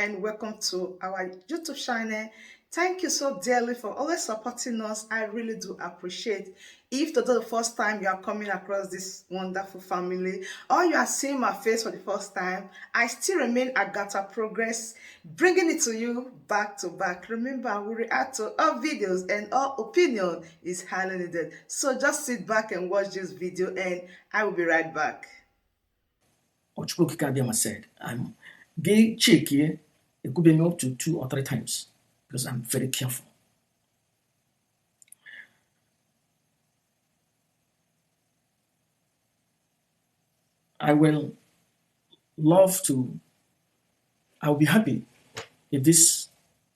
and welcome to our YouTube channel. Thank you so dearly for always supporting us. I really do appreciate. If today the first time you are coming across this wonderful family or you are seeing my face for the first time, I still remain AGATHA Progress, bringing it to you back to back. Remember, we react to all videos and all opinion is highly needed. So just sit back and watch this video and I will be right back. Ochukwu Kabiama said, I'm gay check here, it could be me up to 2 or 3 times because I'm very careful. I will be happy if this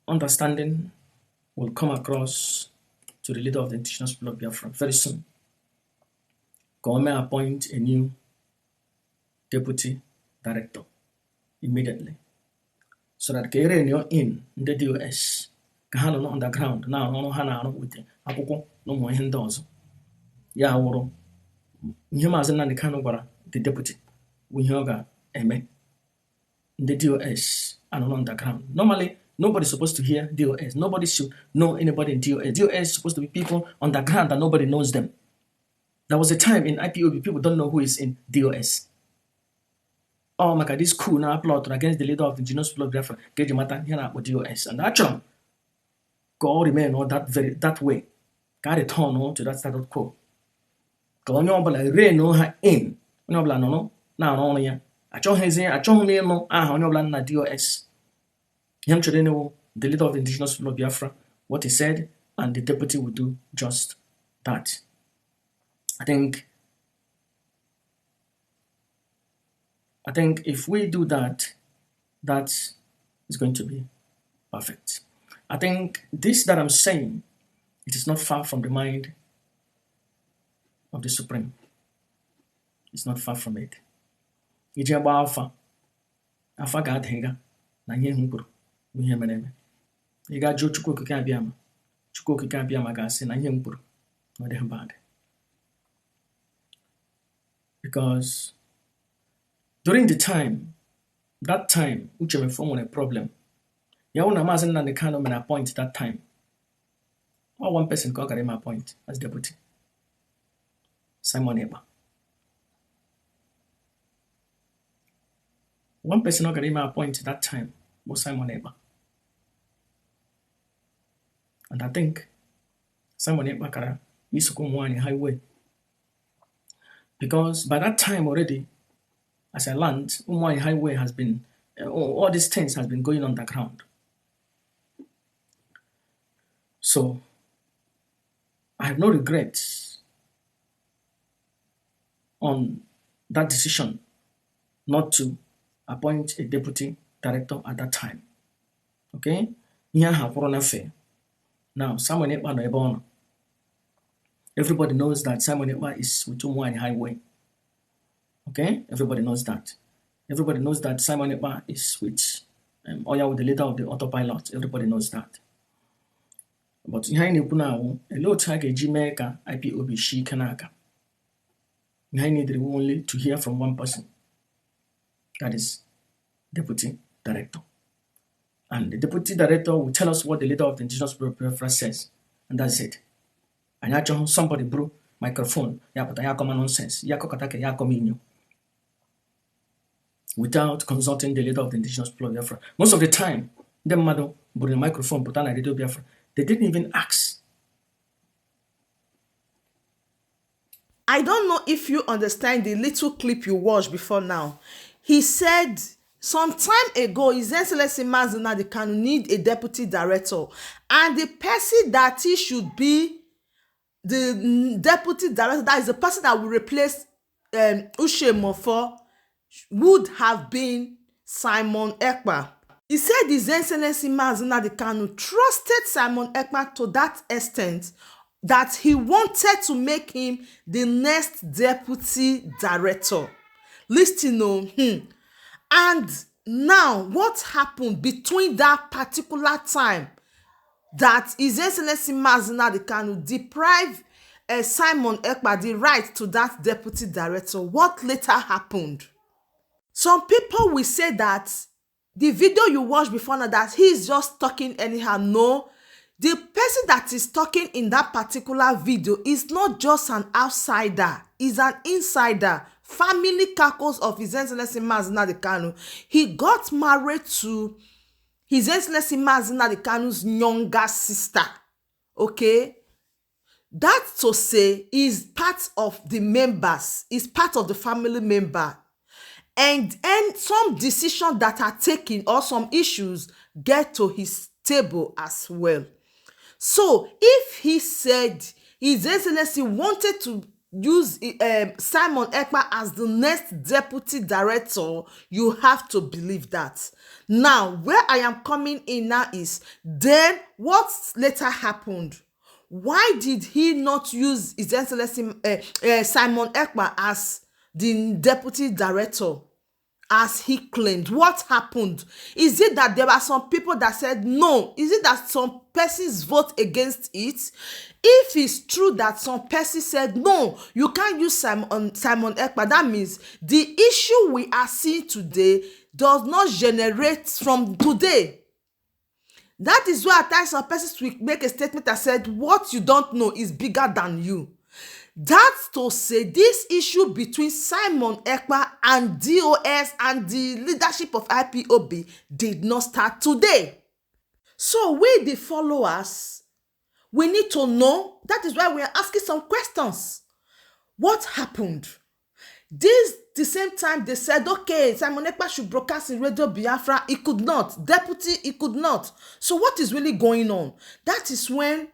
understanding will come across to the leader of the indigenous people of Biafra very soon. Government appoint a new deputy director immediately so that Kere in the DOS can on the ground now no hana with the akwụkwọ no more ihe ndị ọzọ ya wụrụ ihe maazị Nnamdi Kanu gwara the deputy ihe ọ ga-eme the DOS and on the ground. Normally nobody's supposed to hear DOS. Nobody should know anybody in DOS. DOS is supposed to be people on the ground that nobody knows them. There was a time in Ipob people don't know who is in DOS. Oh my God, this coup now plot against the leader of the indigenous people of Biafra, Gejimata, here with DOS. And actually, God remain all that way. God return on to that status quo. God only re no ha in. Only no now ya. Achong me no only na DOS. Him should know the leader of the indigenous people of Biafra, what he said, and the deputy would do just that. I think if we do that, that is going to be perfect. I think this that I'm saying, it is not far from the mind of the Supreme. It's not far from it. Ijeba alpha ga-adịga na ihe hụkwuru ihe mere eme. Ị ga-ajụ Chukwu Okike Abịama. Chukwu Okike Abịama ga-asị na ihe hụkwuru na ọ dịghị bad. Because during that time, Uchemefo had a problem. Yauna Mazen and the Kanu may appoint that time. Or one person got him appoint as deputy. Simon Ekpa. One person got him appoint that time was Simon Ekpa. And I think Simon Ekpa kara Isukumwani highway. Because by that time already, as I learned, Umwani Highway has been, all these things has been going on the ground. So, I have no regrets on that decision not to appoint a deputy director at that time. Okay? Now, Simon Ekpa no ebe. Everybody knows that Simon Ekpa is with Umwani Highway. Okay, everybody knows that. Everybody knows that Simon Ekpa is with Oya with the leader of the autopilot. Everybody knows that. But in Haini Punao, a low tag a Jamaica IPOB she kanaka. I need only to hear from one person. That is deputy director. And the deputy director will tell us what the leader of the indigenous people says. And that's it. And actually somebody bro microphone, but I come nonsense. Yakokatake yakominyo. Without consulting the leader of the indigenous people of Biafra. Most of the time, them mado bring the microphone, put on a radio Biafra. They didn't even ask. I don't know if you understand the little clip you watched before now. He said some time ago, His Excellency Nnamdi Kanu need a deputy director, and the person that he should be the deputy director, that is the person that will replace Ushemofo, would have been Simon Ekpa. He said His Excellency Nnamdi Kanu trusted Simon Ekpa to that extent that he wanted to make him the next deputy director. Listen, and now what happened between that particular time that His Excellency Nnamdi Kanu deprived Simon Ekpa the right to that deputy director? What later happened? Some people will say that the video you watch before now, that he is just talking anyhow. No, the person that is talking in that particular video is not just an outsider, is an insider, family caucus of His Excellency Nnamdi Kanu. He got married to His Excellency Nnamdi Kanu's younger sister. Okay, that to say is part of the members, is part of the family member, and some decisions that are taken or some issues get to his table as well. So if he said His Excellency wanted to use Simon Ekpa as the next deputy director, you have to believe that. Now, where I am coming in now is, then what later happened? Why did he not use His Excellency Simon Ekpa as the deputy director, as he claimed? What happened? Is it that there were some people that said no? Is it that some persons vote against it? If it's true that some persons said no, you can't use Simon Ekpa, that means the issue we are seeing today does not generate from today. That is why at times some persons will make a statement that said what you don't know is bigger than you. That's to say, this issue between Simon Ekpa and DOS and the leadership of IPOB did not start today. So we, the followers, we need to know. That is why we are asking some questions. What happened? The same time they said, okay, Simon Ekpa should broadcast in Radio Biafra. He could not. Deputy, he could not. So what is really going on? That is when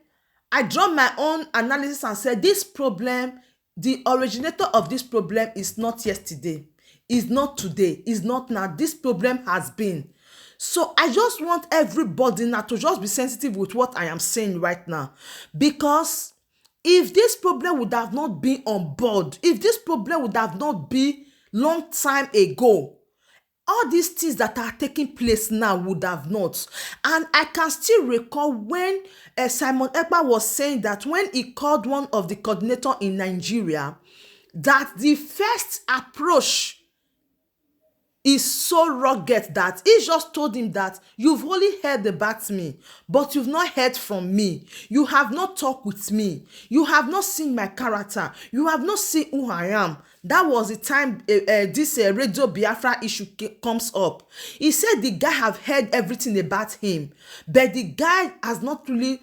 I draw my own analysis and said this problem, the originator of this problem is not yesterday, is not today, is not now. This problem has been. So I just want everybody now to just be sensitive with what I am saying right now. Because if this problem would have not been on board, if this problem would have not been long time ago, all these things that are taking place now would have not. And I can still recall when Simon Ekpa was saying that when he called one of the coordinator in Nigeria, that the first approach is so rugged that he just told him that you've only heard about me, but you've not heard from me. You have not talked with me. You have not seen my character. You have not seen who I am. That was the time this Radio Biafra issue comes up. He said the guy have heard everything about him, but the guy has not really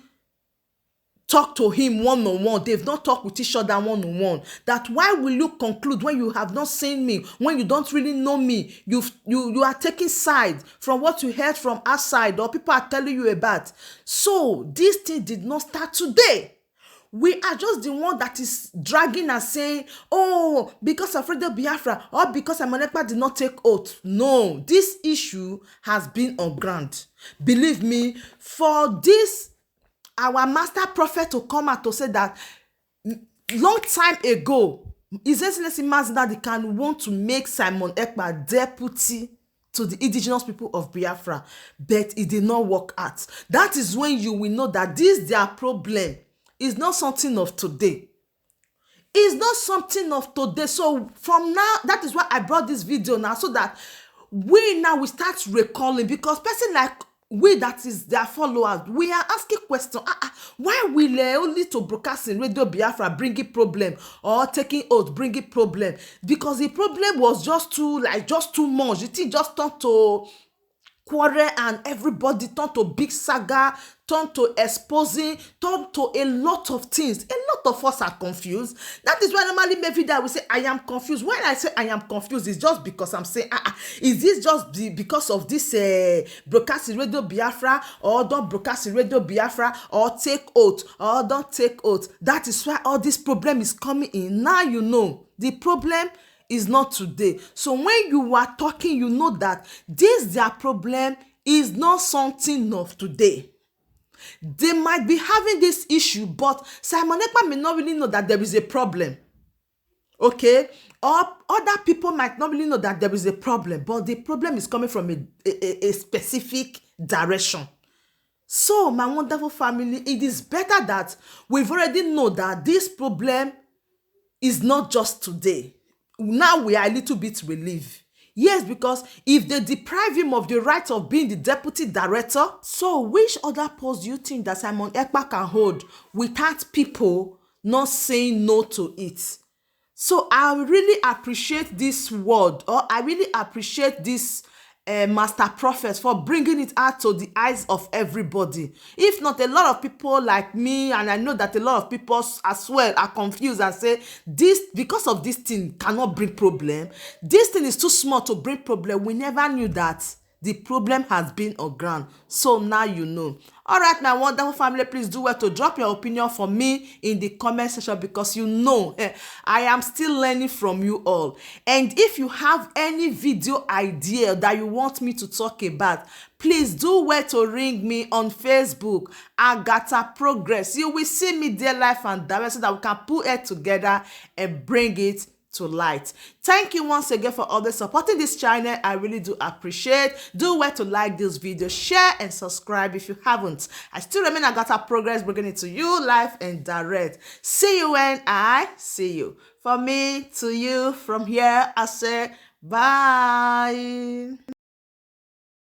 talk to him one-on-one. They've not talked with each other one-on-one. That why will you conclude when you have not seen me, when you don't really know me, you are taking side from what you heard from outside or people are telling you about. So this thing did not start today. We are just the one that is dragging and saying, oh, because of Radio Biafra or because Simon Ekpa did not take oath. No, this issue has been on ground. Believe me, for this our master prophet to come out to say that long time ago, His Excellency Nnamdi Kanu want to make Simon Ekpa deputy to the indigenous people of Biafra, but it did not work out. That is when you will know that this their problem is not something of today. It's not something of today. So from now, that is why I brought this video now, so that we now will start recalling, because person like we that is their followers, we are asking questions. Why will only to broadcast in Radio Biafra bring it problem, or taking oath bring it problem? Because the problem was just too much. The thing just turned to quarrel, and everybody turned to big saga, turned to exposing, turned to a lot of things. A lot of us are confused. That is why normally every day we say I am confused. When I say I am confused, it's just because I'm saying is this just because of this broadcast in Radio Biafra, or don't broadcast in Radio Biafra, or take oath, or don't take oath? That is why all this problem is coming in. Now you know the problem is not today. So when you are talking, you know that this their problem is not something of today. They might be having this issue, but Simon Ekpa may not really know that there is a problem. Okay? Or other people might not really know that there is a problem, but the problem is coming from a specific direction. So, my wonderful family, it is better that we've already know that this problem is not just today. Now we are a little bit relieved. Yes, because if they deprive him of the right of being the deputy director, so which other post do you think that Simon Ekpa can hold without people not saying no to it? So I really appreciate this word, or I really appreciate this master prophet for bringing it out to the eyes of everybody. If not, a lot of people like me, and I know that a lot of people as well are confused and say this, because of this thing cannot bring problem, this thing is too small to bring problem. We never knew that the problem has been on ground, so now you know. All right, my wonderful family, please do well to drop your opinion for me in the comment section, because you know I am still learning from you all. And if you have any video idea that you want me to talk about, please do well to ring me on Facebook, Agatha Progress. You will see me there live and direct, so that we can put it together and bring it to light. Thank you once again for always supporting this channel. I really do appreciate. Do well to like this video, share and subscribe if you haven't. I still remain Agatha Progress, bringing it to you live and direct. See you when I see you. For me to you, from here I say bye.